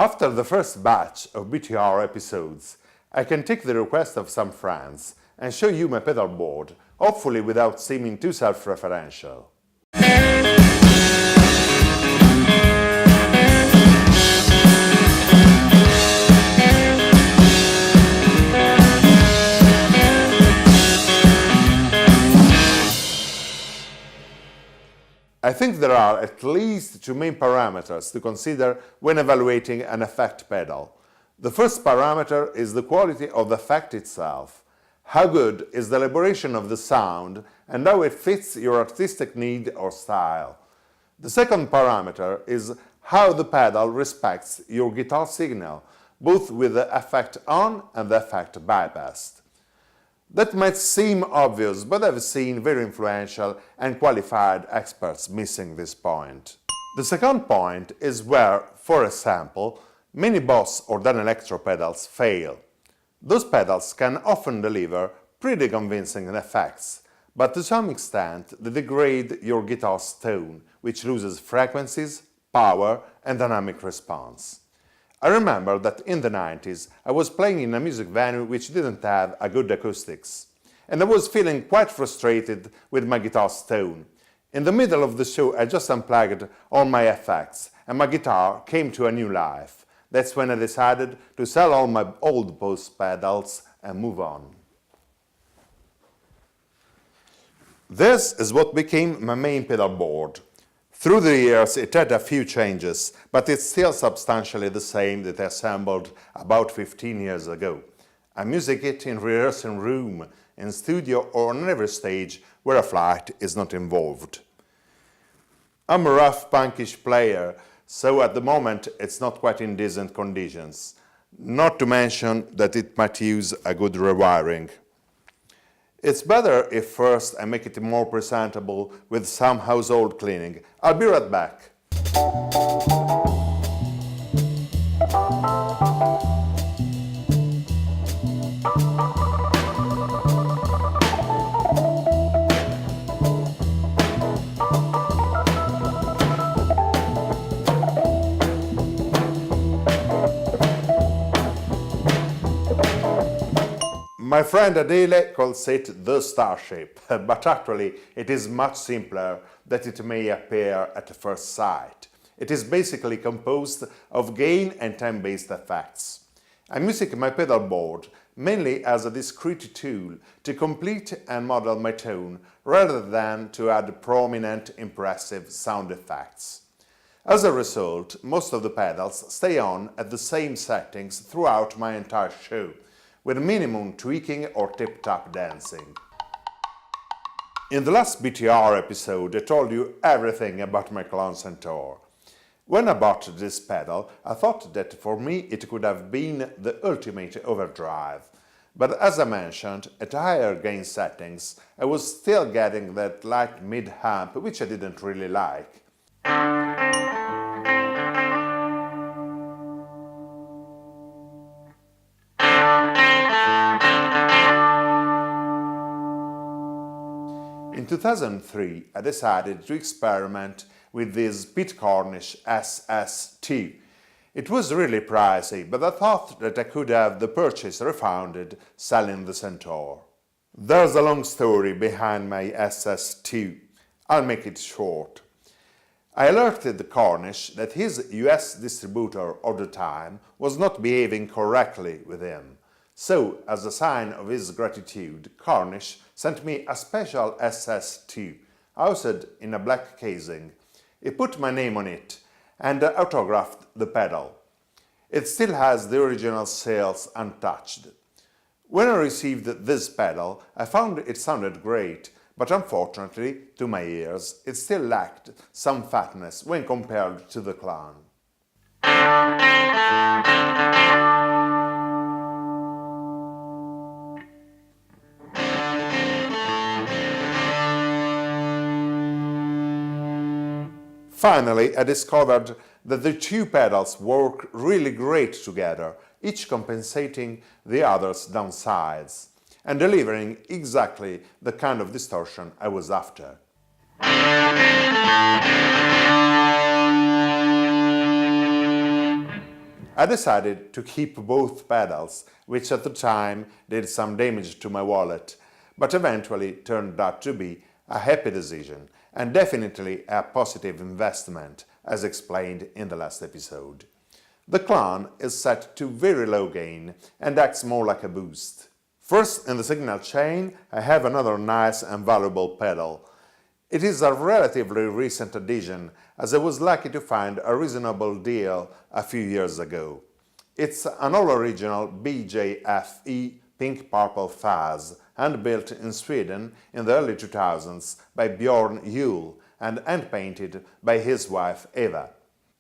After the first batch of BTR episodes, I can take the request of some friends and show you my pedal board, hopefully without seeming too self-referential. I think there are at least two main parameters to consider when evaluating an effect pedal. The first parameter is the quality of the effect itself. How good is the elaboration of the sound and how it fits your artistic need or style. The second parameter is how the pedal respects your guitar signal, both with the effect on and the effect bypassed. That might seem obvious, but I've seen very influential and qualified experts missing this point. The second point is where, for example, many Boss or Danelectro pedals fail. Those pedals can often deliver pretty convincing effects, but to some extent they degrade your guitar's tone, which loses frequencies, power and dynamic response. I remember that in the 90s I was playing in a music venue which didn't have a good acoustics, and I was feeling quite frustrated with my guitar's tone. In the middle of the show I just unplugged all my effects and my guitar came to a new life. That's when I decided to sell all my old Boss pedals and move on. This is what became my main pedal board. Through the years it had a few changes, but it's still substantially the same that I assembled about 15 years ago. I'm using it in rehearsing room, in studio or on every stage where a flight is not involved. I'm a rough punkish player, so at the moment it's not quite in decent conditions, not to mention that it might use a good rewiring. It's better if first I make it more presentable with some household cleaning. I'll be right back. My friend Adele calls it the Starship, but actually it is much simpler than it may appear at first sight. It is basically composed of gain and time-based effects. I'm using my pedal board mainly as a discrete tool to complete and model my tone rather than to add prominent, impressive sound effects. As a result, most of the pedals stay on at the same settings throughout my entire show, with minimum tweaking or tip-tap dancing. In the last BTR episode I told you everything about my Klon Centaur. When I bought this pedal I thought that for me it could have been the ultimate overdrive, but as I mentioned, at higher gain settings I was still getting that light mid-hump which I didn't really like. In 2003, I decided to experiment with this Pete Cornish SS2. It was really pricey, but I thought that I could have the purchase refunded selling the Centaur. There's a long story behind my SS2. I'll make it short. I alerted Cornish that his US distributor of the time was not behaving correctly with him. So, as a sign of his gratitude, Cornish sent me a special SS2, housed in a black casing. He put my name on it and autographed the pedal. It still has the original sales untouched. When I received this pedal, I found it sounded great, but unfortunately, to my ears, it still lacked some fatness when compared to the Klon. Finally, I discovered that the two pedals work really great together, each compensating the other's downsides, and delivering exactly the kind of distortion I was after. I decided to keep both pedals, which at the time did some damage to my wallet, but eventually turned out to be a happy decision and definitely a positive investment, as explained in the last episode. The Clan is set to very low gain and acts more like a boost. First in the signal chain, I have another nice and valuable pedal. It is a relatively recent addition, as I was lucky to find a reasonable deal a few years ago. It's an all-original BJFE Pink Purple Fuzz, hand-built in Sweden in the early 2000s by Bjorn Juhl and hand-painted by his wife Eva.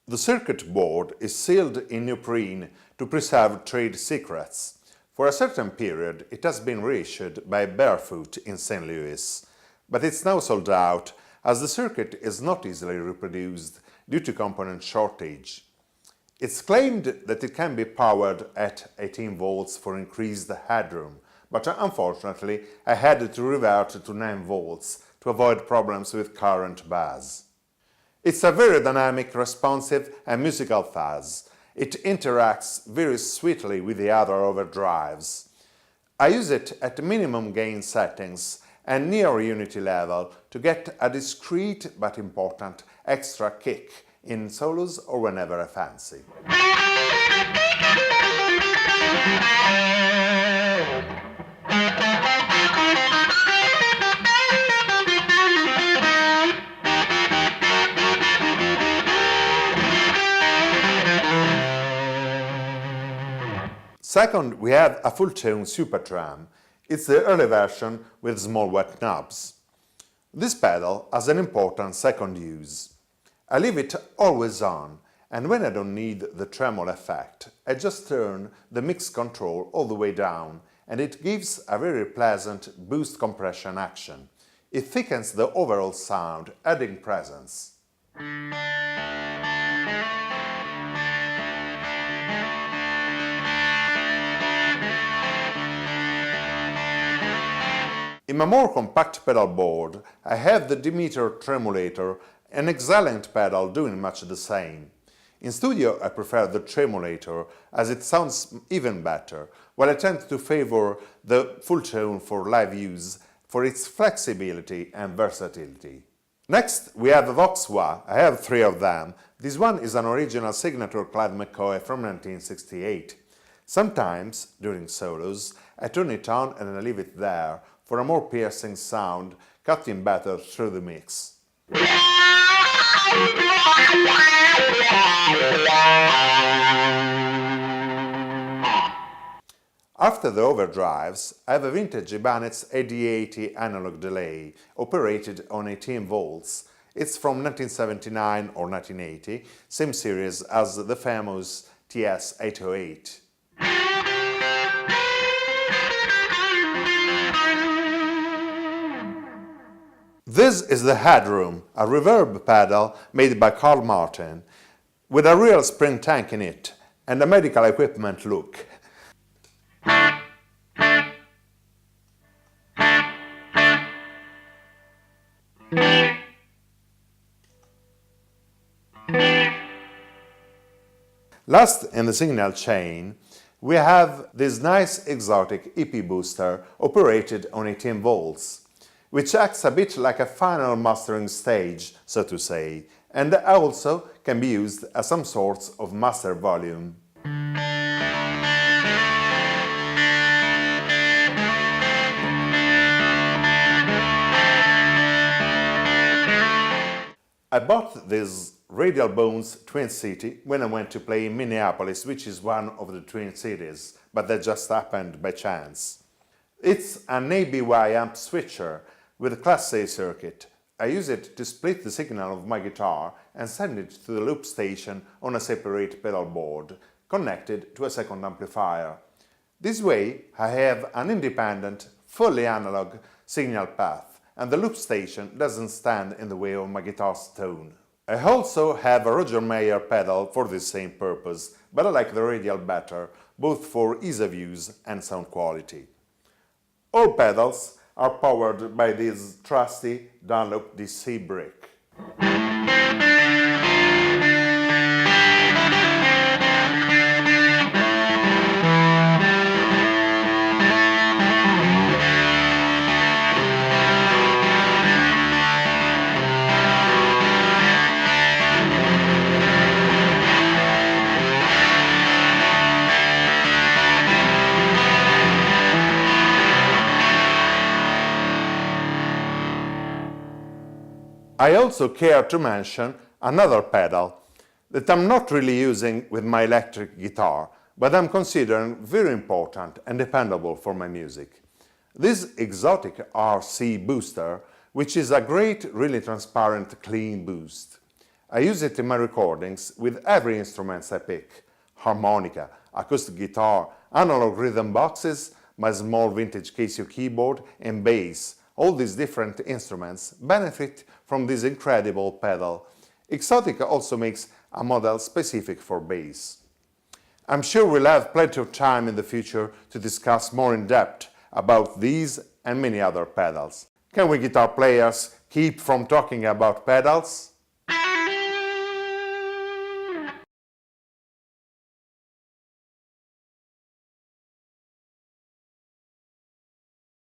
The circuit board is sealed in neoprene to preserve trade secrets. For a certain period it has been reissued by Barefoot in St. Louis, but it's now sold out as the circuit is not easily reproduced due to component shortage. It's claimed that it can be powered at 18 volts for increased headroom, but unfortunately I had to revert to 9 volts to avoid problems with current buzz. It's a very dynamic, responsive and musical fuzz. It interacts very sweetly with the other overdrives. I use it at minimum gain settings and near unity level to get a discreet but important extra kick in solos or whenever I fancy. Second, we have a full-tone Supertram. It's the early version with small wet knobs. This pedal has an important second use. I leave it always on, and when I don't need the tremolo effect, I just turn the mix control all the way down, and it gives a very pleasant boost compression action. It thickens the overall sound, adding presence. In my more compact pedal board, I have the Demeter Tremolator, an excellent pedal doing much the same. In studio I prefer the Tremolator as it sounds even better, while I tend to favor the full tone for live use for its flexibility and versatility. Next we have Vox Wah. I have 3 of them. This one is an original signature Clyde McCoy from 1968. Sometimes, during solos, I turn it on and I leave it there for a more piercing sound, cutting better through the mix. After the overdrives, I have a vintage Ibanez AD80 analog delay, operated on 18 volts. It's from 1979 or 1980, same series as the famous TS-808. This is the Headroom, a reverb pedal made by Carl Martin, with a real spring tank in it and a medical equipment look. Last in the signal chain, we have this nice exotic EP booster operated on 18 volts. Which acts a bit like a final mastering stage, so to say, and also can be used as some sort of master volume. I bought this Radial Bones Twin City when I went to play in Minneapolis, which is one of the Twin Cities, but that just happened by chance. It's an ABY amp switcher with a Class A circuit. I use it to split the signal of my guitar and send it to the loop station on a separate pedal board, connected to a second amplifier. This way I have an independent, fully analog signal path, and the loop station doesn't stand in the way of my guitar's tone. I also have a Roger Mayer pedal for this same purpose, but I like the Radial better, both for ease of use and sound quality. All pedals are powered by this trusty Dunlop DC brick. I also care to mention another pedal that I'm not really using with my electric guitar, but I'm considering very important and dependable for my music. This exotic RC booster, which is a great, really transparent, clean boost. I use it in my recordings with every instrument I pick: harmonica, acoustic guitar, analog rhythm boxes, my small vintage Casio keyboard, and bass. All these different instruments benefit from this incredible pedal. Exotica also makes a model specific for bass. I'm sure we'll have plenty of time in the future to discuss more in depth about these and many other pedals. Can we guitar players keep from talking about pedals?